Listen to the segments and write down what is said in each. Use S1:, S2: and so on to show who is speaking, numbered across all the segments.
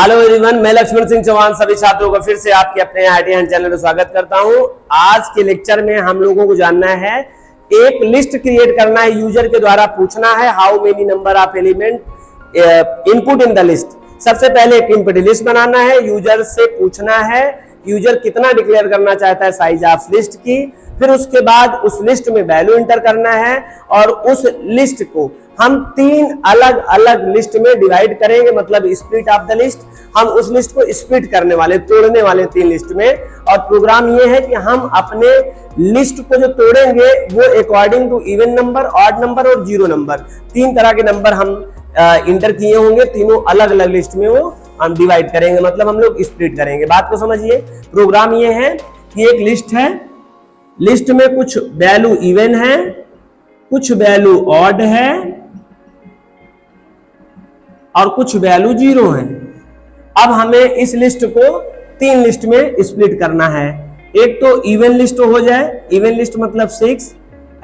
S1: Hello everyone, मैं लक्ष्मण सिंह चौहान सभी छात्रों का फिर से आपके अपने आईटी हैंड चैनल में स्वागत करता हूं। आज के लेक्चर में हम लोगों को जानना है, एक लिस्ट क्रिएट करना है, यूजर के द्वारा पूछना है how many number of element input in the list. सबसे पहले एक एम्प्टी लिस्ट बनाना है, यूजर से पूछना है यूजर कितना डिक्लेयर करना चाहता है साइज ऑफ लिस्ट की। फिर उसके बाद उस लिस्ट में वैल्यू इंटर करना है और उस लिस्ट को हम तीन अलग अलग लिस्ट में डिवाइड करेंगे, मतलब स्प्लिट ऑफ द लिस्ट। हम उस लिस्ट को स्प्लिट करने वाले, तोड़ने वाले तीन लिस्ट में। और प्रोग्राम ये है कि हम अपने लिस्ट को जो तोड़ेंगे वो according to even number, odd number और जीरो नंबर, तीन तरह के नंबर हम इंटर किए होंगे, तीनों अलग अलग लिस्ट में वो हम डिवाइड करेंगे, मतलब हम लोग स्प्लिट करेंगे। बात को समझिए। प्रोग्राम ये है कि एक लिस्ट है, लिस्ट में कुछ वैल्यू इवन है, कुछ वैल्यू ऑड है और कुछ वैल्यू जीरो है। अब हमें इस लिस्ट को तीन लिस्ट में स्प्लिट करना है। एक तो इवन लिस्ट हो जाए, इवन लिस्ट मतलब 6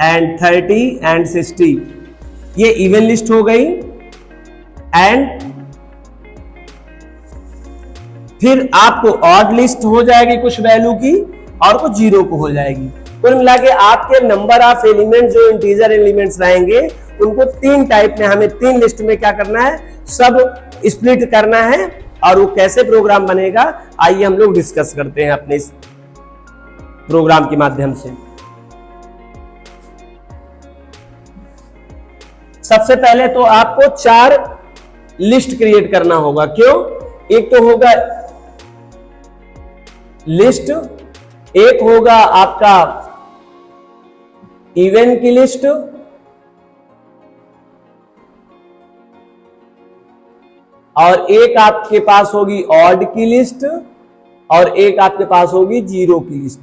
S1: एंड 30 एंड 60, ये इवन लिस्ट हो गई। एंड फिर आपको ऑड लिस्ट हो जाएगी कुछ वैल्यू की और कुछ जीरो को हो जाएगी। कुल मिला के आपके नंबर ऑफ एलिमेंट जो इंटीजर एलिमेंट्स रहेंगे उनको तीन टाइप में, हमें तीन लिस्ट में क्या करना है, सब स्प्लिट करना है। और वो कैसे प्रोग्राम बनेगा, आइए हम लोग डिस्कस करते हैं अपने इस प्रोग्राम के माध्यम से। सबसे पहले तो आपको चार लिस्ट क्रिएट करना होगा। क्यों? एक तो होगा लिस्ट, एक होगा आपका इवन की लिस्ट, और एक आपके पास होगी ऑड की लिस्ट, और एक आपके पास होगी जीरो की लिस्ट।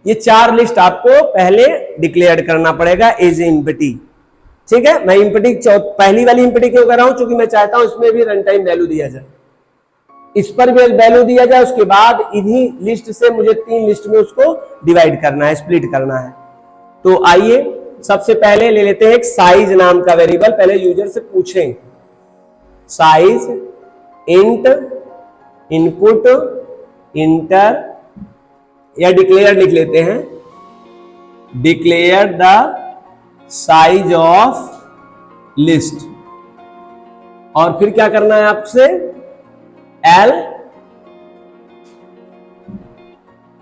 S1: ये चार लिस्ट आपको पहले डिक्लेयर करना पड़ेगा एज ए एम्प्टी। ठीक है, मैं एम्प्टी पहली वाली एम्प्टी क्यों कर रहा हूं, क्योंकि मैं चाहता हूं इसमें भी रन टाइम वैल्यू दिया जाए, इस पर भी वैल्यू दिया जाए। उसके बाद इन्हीं लिस्ट से मुझे तीन लिस्ट में उसको डिवाइड करना है, स्प्लिट करना है। तो आइए सबसे पहले ले लेते हैं एक साइज नाम का वेरिएबल। पहले यूजर से पूछें साइज इंट इनपुट इंटर, या डिक्लेयर लिख लेते हैं, declare the size of list. और फिर क्या करना है आपसे, एल,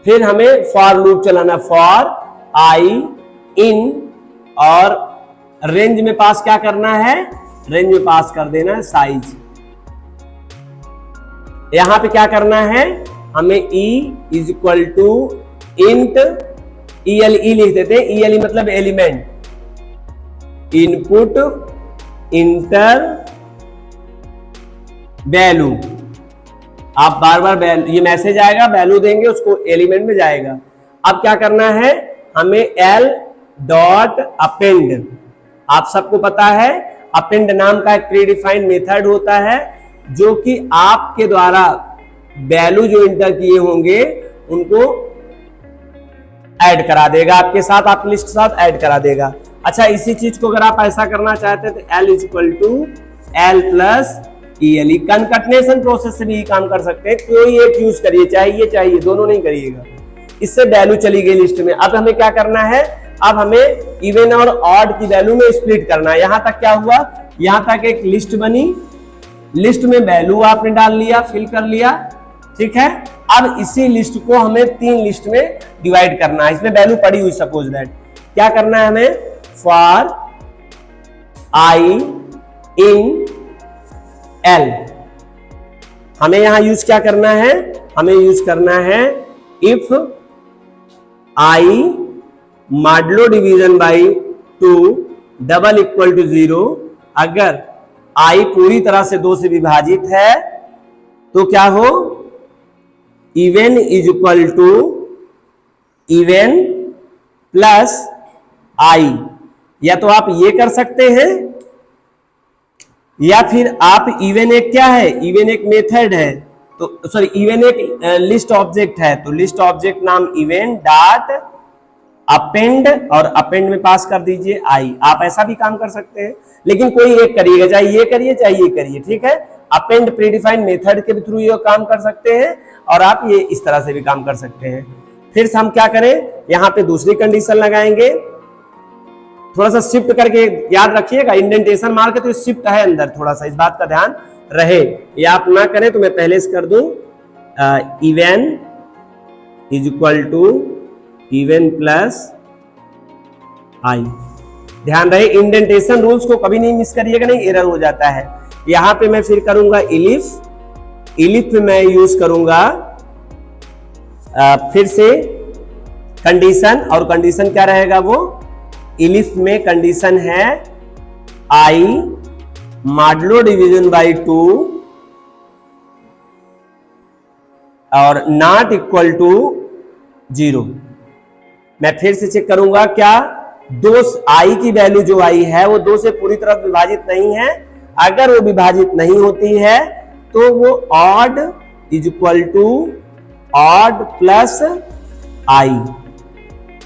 S1: फिर हमें फॉर लूप चलाना, फॉर आई इन, और रेंज में पास क्या करना है, रेंज में पास कर देना है साइज। यहां पे क्या करना है, हमें e is equal to int e लिख देते हैं। ई मतलब एलिमेंट, इनपुट इंटर वैल्यू। आप बार बार ये मैसेज आएगा, वैल्यू देंगे उसको, एलिमेंट में जाएगा। अब क्या करना है, हमें एल डॉट अपेंड। आप सबको पता है अपेंड नाम का एक प्रीडिफाइंड मेथड होता है जो कि आपके द्वारा वैल्यू जो इंटर किए होंगे उनको ऐड करा देगा, आपके साथ, आप लिस्ट के साथ ऐड करा देगा। अच्छा, इसी चीज को अगर आप ऐसा करना चाहते हैं तो l is equal to l plus e. Concatenation process से भी काम कर सकते हैं, कोई एक यूज करिए, चाहिए दोनों नहीं करिएगा। इससे वैल्यू चली गई लिस्ट में। अब हमें क्या करना है, अब हमें इवन और ऑड की वैल्यू में स्प्लिट करना है। यहां तक क्या हुआ, यहां तक एक लिस्ट बनी, लिस्ट में वैल्यू आपने डाल लिया, फिल कर लिया। ठीक है, अब इसी लिस्ट को हमें तीन लिस्ट में डिवाइड करना है। इसमें वैल्यू पड़ी हुई, सपोज दैट क्या करना है हमें, फॉर आई इन एल। हमें यहां यूज क्या करना है, हमें यूज करना है if i modulo division by 2 double equal to 0। अगर आई पूरी तरह से 2 से विभाजित है तो क्या हो, even is equal to even plus i. या तो आप ये कर सकते हैं, या फिर आप इवन एक क्या है, इवन एक मेथड है, तो सॉरी इवन एक लिस्ट ऑब्जेक्ट है, तो लिस्ट ऑब्जेक्ट नाम इवन डॉट अपेंड, और अपेंड में पास कर दीजिए आई। आप ऐसा भी काम कर सकते हैं, लेकिन कोई एक करिएगा, चाहे ये करिए चाहे ये करिए। ठीक है, अपेंड प्रीडिफाइंड मेथड के थ्रू ये काम कर सकते हैं और आप ये इस तरह से भी काम कर सकते हैं। फिर से हम क्या करें, यहां पे दूसरी कंडीशन लगाएंगे, थोड़ा सा शिफ्ट करके याद रखिएगा, इंडेंटेशन मार के तो शिफ्ट है अंदर, थोड़ा सा इस बात का ध्यान रहे, या आप ना करें तो मैं पहले से कर दूं, even is equal to even plus i. ध्यान रहे इंडेंटेशन रूल्स को कभी नहीं मिस करिएगा, नहीं एरर हो जाता है। यहां पे मैं फिर करूंगा इलिफ में मैं यूज करूंगा फिर से कंडीशन, और कंडीशन क्या रहेगा, वो इलिफ में कंडीशन है आई मॉडुलो डिवीजन बाई 2 और नॉट इक्वल टू 0। मैं फिर से चेक करूंगा क्या दो आई की वैल्यू जो आई है वो 2 से पूरी तरह विभाजित नहीं है। अगर वो विभाजित नहीं होती है तो वो odd is equal to odd plus i,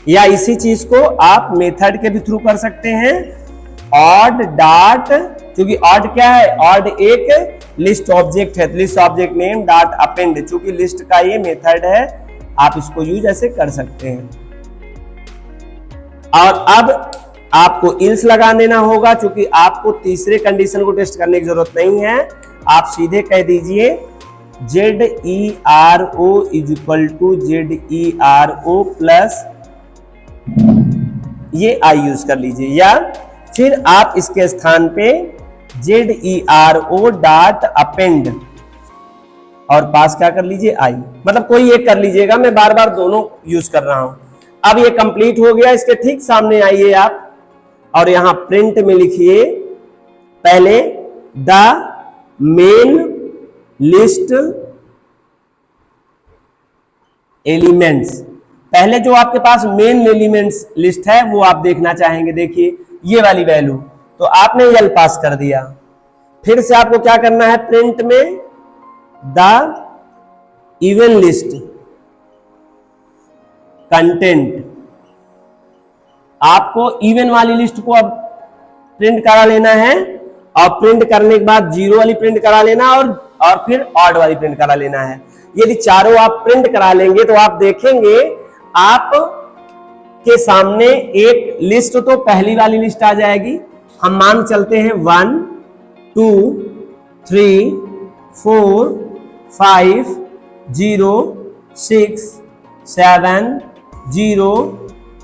S1: या इसी चीज को आप मेथड के भी थ्रू कर सकते हैं, ऑड डॉट, क्योंकि ऑड क्या है, ऑड एक लिस्ट ऑब्जेक्ट है, list object name dot append, चूंकि लिस्ट का ये मेथड है, आप इसको यूज ऐसे कर सकते हैं। और अब आपको इल्स लगा देना होगा, क्योंकि आपको तीसरे कंडीशन को टेस्ट करने की जरूरत नहीं है, आप सीधे कह दीजिए ZERO is equal to ZERO plus ये आई यूज कर लीजिए, या फिर आप इसके स्थान पे ZERO डॉट अपेंड और पास क्या कर लीजिए आई, मतलब कोई एक कर लीजिएगा, मैं बार बार दोनों यूज कर रहा हूं। अब ये कंप्लीट हो गया, इसके ठीक सामने आइए आप और यहां प्रिंट में लिखिए पहले द मेन लिस्ट एलिमेंट्स। पहले जो आपके पास मेन एलिमेंट्स लिस्ट है वो आप देखना चाहेंगे, देखिए ये वाली वैल्यू, तो आपने यल पास कर दिया। फिर से आपको क्या करना है, प्रिंट में द इवन लिस्ट कंटेंट, आपको इवन वाली लिस्ट को अब प्रिंट करा लेना है, और प्रिंट करने के बाद जीरो वाली प्रिंट करा लेना और फिर ऑड वाली प्रिंट करा लेना है। यदि चारों आप प्रिंट करा लेंगे तो आप देखेंगे आप के सामने एक लिस्ट, तो पहली वाली लिस्ट आ जाएगी, हम मान चलते हैं 1 2 3 4 5 0 6 7 0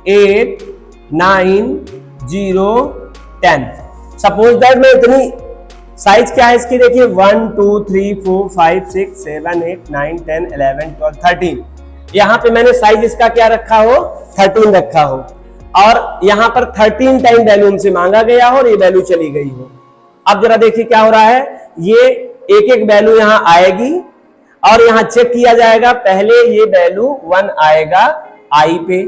S1: 8 9 0 10। सपोज दैट मैं इतनी साइज क्या है इसकी, देखिए 1 2 3 4 5 6 7 8 9 10 11 12 13, यहां पे मैंने साइज इसका क्या रखा हो, 13 रखा हो, और यहां पर 13 टाइम वैल्यू हमसे मांगा गया हो और ये वैल्यू चली गई हो। अब जरा देखिए क्या हो रहा है, ये एक एक वैल्यू यहां आएगी और यहां चेक किया जाएगा, पहले ये वैल्यू 1 आएगा आई पे,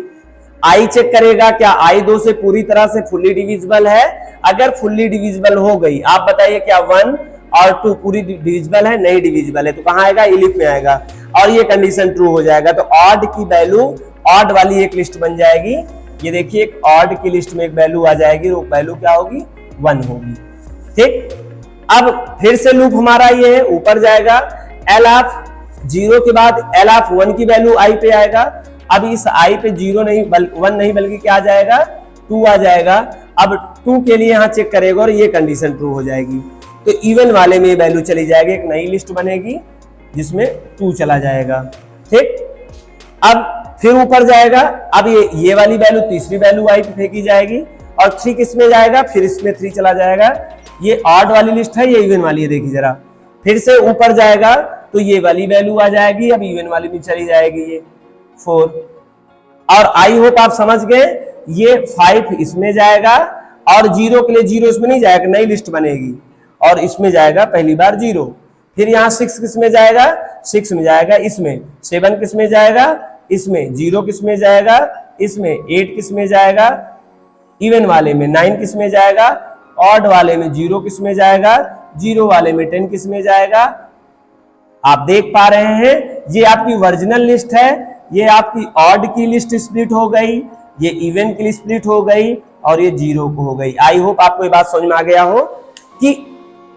S1: आई चेक करेगा क्या आई 2 से पूरी तरह से फुल्ली डिविजिबल है, अगर फुल्ली डिविजिबल हो गई, आप बताइए क्या 1 और 2 पूरी डिविजिबल है, नहीं डिविजिबल है, तो कहां आएगा, इलिफ में आएगा, और ये कंडीशन ट्रू हो जाएगा, तो ऑड की वैल्यू, ऑड वाली एक लिस्ट बन जाएगी। ये देखिए एक ऑड की लिस्ट में एक वैल्यू आ जाएगी, वो वैल्यू क्या होगी, 1 होगी। ठीक, अब फिर से लूप हमारा ये है, ऊपर जाएगा, एल ऑफ 0 के बाद एल ऑफ 1 की वैल्यू आई पे आएगा। अब इस आई पे 0 नहीं 1 नहीं बल्कि क्या आ जाएगा, 2 आ जाएगा। अब 2 के लिए यहां चेक करेगा और ये कंडीशन ट्रू हो जाएगी, तो इवन वाले में वैल्यू चली जाएगी, एक नई लिस्ट बनेगी जिसमें 2 चला जाएगा। ठीक, अब फिर ऊपर जाएगा, अब ये वाली वैल्यू, तीसरी वैल्यू आई पे फेंकी जाएगी, और 3 किसमें जाएगा, फिर इसमें 3 चला जाएगा। ये ऑड वाली लिस्ट है, ये इवन वाली है, देखिए जरा, फिर से ऊपर जाएगा तो ये वाली वैल्यू आ जाएगी, अब इवन वाली भी चली जाएगी, ये 4। और आई होप आप समझ गए, ये 5 इसमें जाएगा, और 0 के लिए 0 इसमें नहीं जाएगा, नई लिस्ट बनेगी, और इसमें जाएगा पहली बार 0। फिर यहाँ 6 किसमें जाएगा, 6 में जाएगा, इसमें 7 किसमें जाएगा, इसमें 0 किसमें जाएगा, इसमें 8 किसमें जाएगा, इवन वाले में 9 किसमें जाएगा, ऑड वाले में 0 किसमें जाएगा, 0 वाले में 10 किसमें जाएगा। आप देख पा रहे हैं ये आपकी ओरिजिनल लिस्ट है, ये आपकी ऑड की लिस्ट स्प्लिट हो गई, ये इवन की स्प्लिट हो गई, और ये 0 को हो गई। आई होप आपको ये बात समझ में आ गया हो कि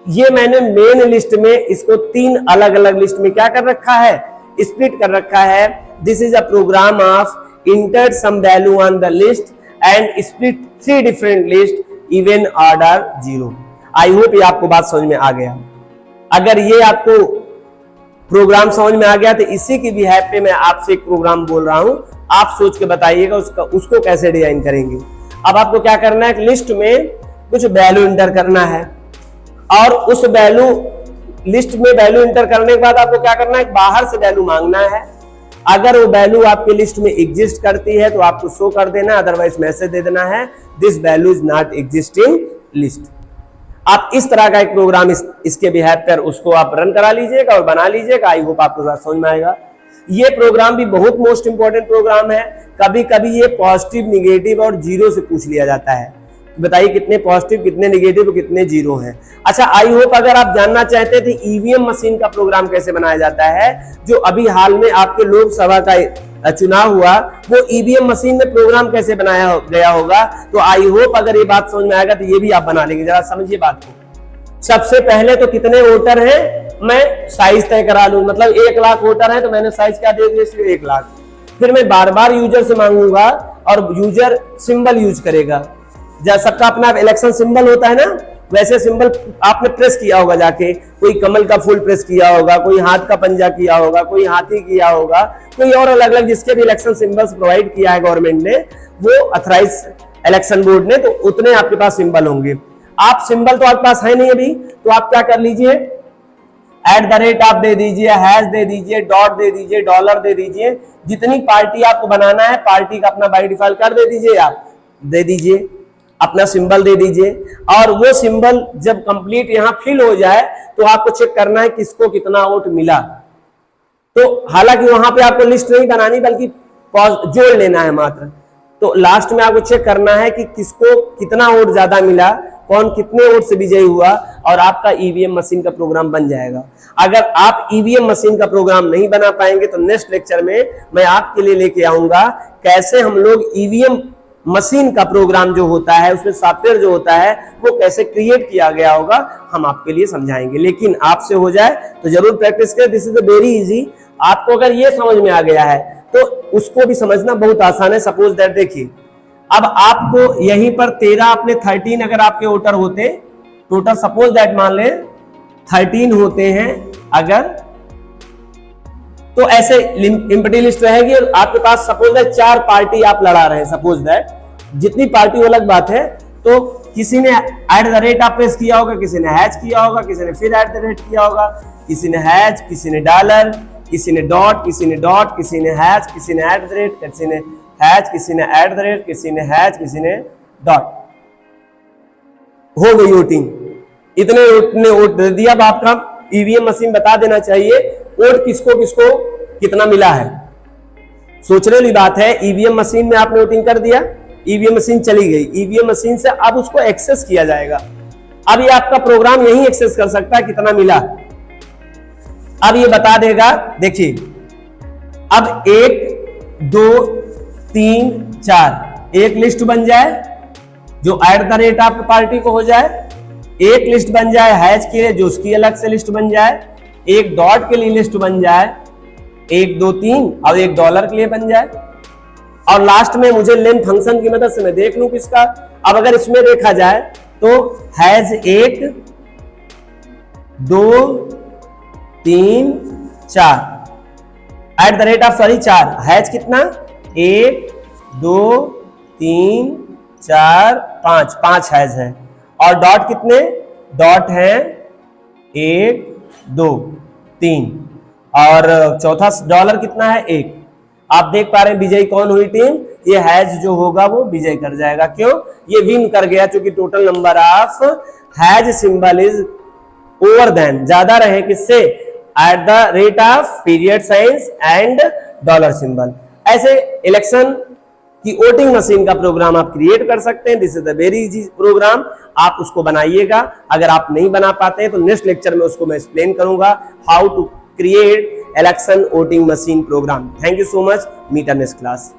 S1: ये मैंने मेन लिस्ट में इसको 3 अलग अलग लिस्ट में क्या कर रखा है, स्प्लिट कर रखा है। This is a program of enter some value on the list and split 3 different list even order 0। I hope ये आपको बात समझ में आ गया। अगर ये आपको प्रोग्राम समझ में आ गया तो इसी की बिहाफ पे मैं आपसे एक प्रोग्राम बोल रहा हूं, आप सोच के बताइएगा उसको कैसे डिजाइन करेंगे। अब आपको क्या करना है, लिस्ट में कुछ वैल्यू इंटर करना है और उस वैल्यू लिस्ट में वैल्यू इंटर करने के बाद आपको क्या करना है, बाहर से वैल्यू मांगना है। अगर वो वैल्यू आपके लिस्ट में एग्जिस्ट करती है तो आपको शो कर देना, अदरवाइज मैसेज दे देना है this value is not existing list. आप इस तरह का एक प्रोग्राम इसके बिहाफ पर उसको आप रन करा लीजिएगा और बना लीजिएगा। आई होप आपको समझ में आएगा। ये प्रोग्राम भी बहुत मोस्ट इंपॉर्टेंट प्रोग्राम है। कभी कभी ये पॉजिटिव, निगेटिव और जीरो से पूछ लिया जाता है, बताइए कितने पॉजिटिव, कितने निगेटिव, कितने जीरो हैं। अच्छा, आई होप अगर आप जानना चाहते थे ईवीएम मशीन का प्रोग्राम कैसे बनाया जाता है, जो अभी हाल में आपके लोकसभा का चुनाव हुआ, वो ईवीएम मशीन में प्रोग्राम कैसे बनाया गया होगा, तो आई होप अगर ये बात समझ में आएगा तो ये भी आप बना लेंगे। जरा समझिए बात को। सबसे पहले तो कितने वोटर हैं, मैं साइज तय करा लूं, मतलब 1 लाख वोटर है तो मैंने साइज क्या दे दिया, इसलिए 1 लाख। फिर मैं बार बार यूजर से मांगूंगा और यूजर सिंबल यूज करेगा। जैसा सबका अपना इलेक्शन सिंबल होता है ना, वैसे सिंबल आपने प्रेस किया होगा जाके, कोई कमल का फूल प्रेस किया होगा, कोई हाथ का पंजा किया होगा, कोई हाथी किया होगा, कोई और अलग अलग जिसके भी इलेक्शन सिंबल्स प्रोवाइड किया है गवर्नमेंट ने, वो अथराइज इलेक्शन बोर्ड ने, तो उतने आपके पास सिंबल होंगे। आप सिंबल तो आपके पास है नहीं अभी, तो आप क्या कर लीजिए, @ आप दे दीजिए, हैश दे दीजिए, डॉट दे दीजिए, डॉलर दे दीजिए। जितनी पार्टी आपको बनाना है पार्टी का अपना बाय डिफॉल्ट कर दे दीजिए, आप दे दीजिए, अपना सिंबल दे दीजिए। और वो सिंबल जब कंप्लीट यहां फिल हो जाए तो आपको चेक करना है किसको कितना वोट मिला। तो हालांकि वहां पे आपको लिस्ट नहीं बनानी बल्कि जोड़ लेना है मात्र। तो लास्ट में आपको चेक करना है कि किसको कितना वोट ज्यादा मिला, कौन कितने वोट से विजयी हुआ, और आपका ईवीएम मशीन का प्रोग्राम बन जाएगा। अगर आप ईवीएम मशीन का प्रोग्राम नहीं बना पाएंगे तो नेक्स्ट लेक्चर में मैं आपके लिए लेके आऊंगा कैसे हम लोग ईवीएम मशीन का प्रोग्राम जो होता है, उसमें सॉफ्टवेयर जो होता है वो कैसे क्रिएट किया गया होगा, हम आपके लिए समझाएंगे। लेकिन आपसे हो जाए तो जरूर प्रैक्टिस करें। This is very easy. आपको अगर ये समझ में आ गया है तो उसको भी समझना बहुत आसान है। सपोज दैट, देखिए अब आपको यहीं पर 13 अपने 13 अगर आपके वोटर होते टोटल, सपोज दैट मान ले 13 होते हैं अगर, तो ऐसे एम्प्टी लिस्ट रहेगी और आपके पास सपोज दैट 4 पार्टी आप लड़ा रहे हैं। सपोज दैट जितनी पार्टी वो अलग बात है, तो किसी ने @ आप प्रेस किया होगा, किसी ने हैश किया होगा, किसी ने फिर @ किया होगा, किसी ने हैश, किसी ने डॉलर, किसी ने डॉट, किसी ने डॉट, किसी ने हैश, किसी ने @, किसी ने हैश, किसी ने @, किसी ने हैश, किसी ने डॉट। हो गई वोटिंग, इतने वोट दे दिया। अब आपका ईवीएम मशीन बता देना चाहिए वोट किसको किसको कितना मिला है। सोचने वाली बात है, ईवीएम मशीन में आपने वोटिंग कर दिया, ईवीएम मशीन चली गई, ईवीएम मशीन से अब उसको एक्सेस किया जाएगा। अब ये आपका प्रोग्राम यही एक्सेस कर सकता है कितना मिला, अब ये बता देगा। देखिए अब 1 2 3 4 एक लिस्ट बन जाए जो @ आपकी पार्टी को हो जाए, एक लिस्ट बन जाए हैश के लिए जो उसकी अलग से लिस्ट बन जाए, एक डॉट के लिए लिस्ट बन जाए, 1 2 3 और एक डॉलर के लिए बन जाए, और लास्ट में मुझे लेन फंक्शन की मदद से मैं देख लूं किसका। अब अगर इसमें देखा जाए तो हैज 1 2 3 4 4 हैज कितना 1 2 3 4 5 हैज है, और डॉट कितने डॉट है 1 2 3, और चौथा डॉलर कितना है 1। आप देख पा रहे हैं विजयी कौन हुई टीम, ये हैज जो होगा वो विजय कर जाएगा। क्यों, ये विन कर गया क्योंकि total number of hash symbol is over than, ज्यादा रहे किससे, @ period signs and dollar symbol. ऐसे इलेक्शन की वोटिंग मशीन का प्रोग्राम आप क्रिएट कर सकते हैं। This is the very easy program, आप उसको बनाइएगा। अगर आप नहीं बना पाते हैं तो नेक्स्ट लेक्चर में उसको मैं एक्सप्लेन करूंगा, how to create election voting machine program. Thank you so much, meet in next class.